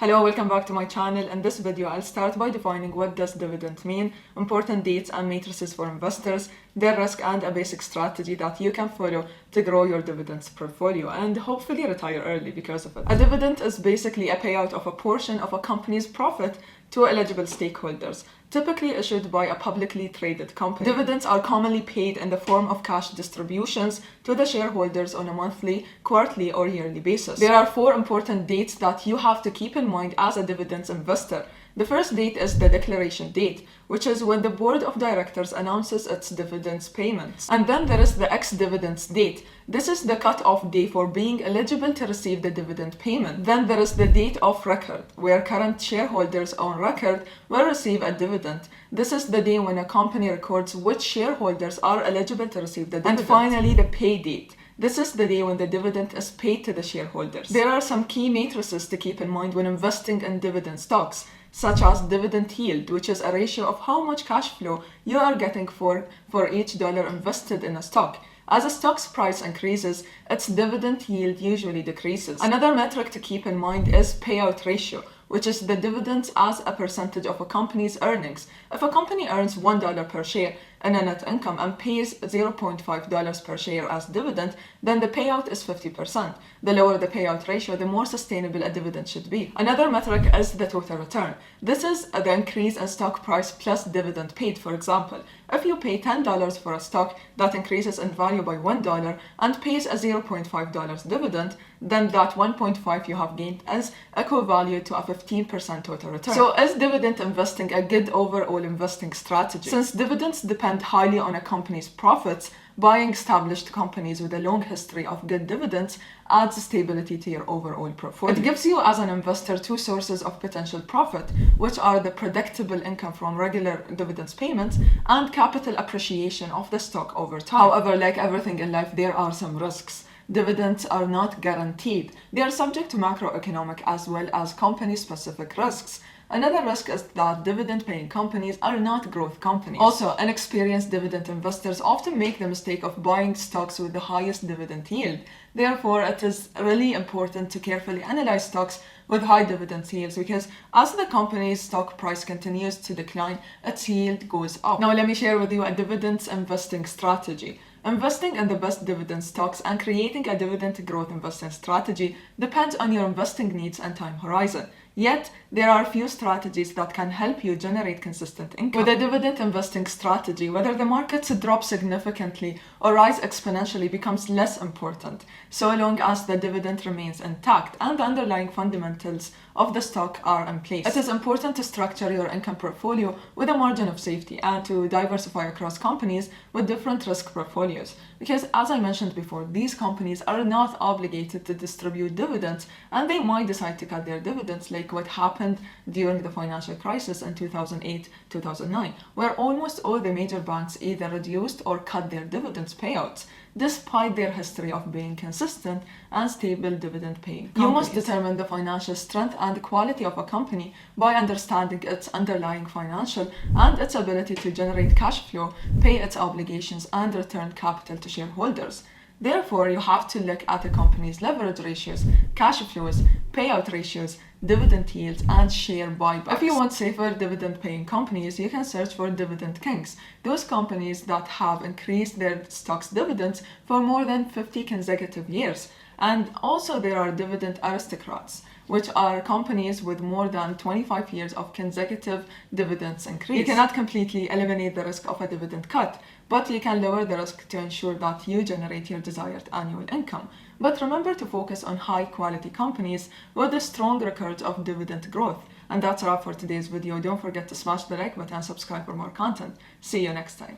Hello, welcome back to my channel. In this video, I'll start by defining what does dividend mean, important dates and matrices for investors, their risk, and a basic strategy that you can follow to grow your dividends portfolio and hopefully retire early because of it. A dividend is basically a payout of a portion of a company's profit to eligible stakeholders, typically issued by a publicly traded company. Dividends are commonly paid in the form of cash distributions to the shareholders on a monthly, quarterly, or yearly basis. There are 4 important dates that you have to keep in mind as a dividends investor. The first date is the declaration date, which is when the board of directors announces its dividends payments. And then there is the ex-dividends date. This is the cut-off day for being eligible to receive the dividend payment. Then there is the date of record, where current shareholders on record will receive a dividend. This is the day when a company records which shareholders are eligible to receive the dividend. And finally, the pay date. This is the day when the dividend is paid to the shareholders. There are some key matrices to keep in mind when investing in dividend stocks, such as dividend yield, which is a ratio of how much cash flow you are getting for each dollar invested in a stock. As a stock's price increases, its dividend yield usually decreases. Another metric to keep in mind is payout ratio, which is the dividends as a percentage of a company's earnings. If a company earns $1 per share in a net income and pays $0.5 per share as dividend, then the payout is 50%. The lower the payout ratio, the more sustainable a dividend should be. Another metric is the total return. This is the increase in stock price plus dividend paid. For example, if you pay $10 for a stock that increases in value by $1 and pays a $0.5 dividend, then that 1.5 you have gained is equivalent to a 15% total return. So is dividend investing a good overall investing strategy? Since dividends depend highly on a company's profits, buying established companies with a long history of good dividends adds stability to your overall portfolio. It gives you as an investor 2 sources of potential profit, which are the predictable income from regular dividends payments and capital appreciation of the stock over time. However, like everything in life, there are some risks. Dividends are not guaranteed. They are subject to macroeconomic as well as company-specific risks. Another risk is that dividend-paying companies are not growth companies. Also, inexperienced dividend investors often make the mistake of buying stocks with the highest dividend yield. Therefore, it is really important to carefully analyze stocks with high dividend yields, because as the company's stock price continues to decline, its yield goes up. Now, let me share with you a dividends investing strategy. Investing in the best dividend stocks and creating a dividend growth investing strategy depends on your investing needs and time horizon. Yet, there are few strategies that can help you generate consistent income. With a dividend investing strategy, whether the markets drop significantly or rise exponentially becomes less important, so long as the dividend remains intact and the underlying fundamentals of the stock are in place. It is important to structure your income portfolio with a margin of safety and to diversify across companies with different risk portfolios. Because as I mentioned before, these companies are not obligated to distribute dividends, and they might decide to cut their dividends, like what happened during the financial crisis in 2008-2009, where almost all the major banks either reduced or cut their dividends payouts, despite their history of being consistent and stable dividend paying companies. You must determine the financial strength and quality of a company by understanding its underlying financial and its ability to generate cash flow, pay its obligations, and return capital to shareholders. Therefore, you have to look at a company's leverage ratios, cash flows, payout ratios, dividend yields, and share buybacks. If you want safer dividend-paying companies, you can search for dividend kings, those companies that have increased their stock's dividends for more than 50 consecutive years. And also there are dividend aristocrats, which are companies with more than 25 years of consecutive dividends increase. You cannot completely eliminate the risk of a dividend cut, but you can lower the risk to ensure that you generate your desired annual income. But remember to focus on high-quality companies with a strong record of dividend growth. And that's all for today's video. Don't forget to smash the like button and subscribe for more content. See you next time.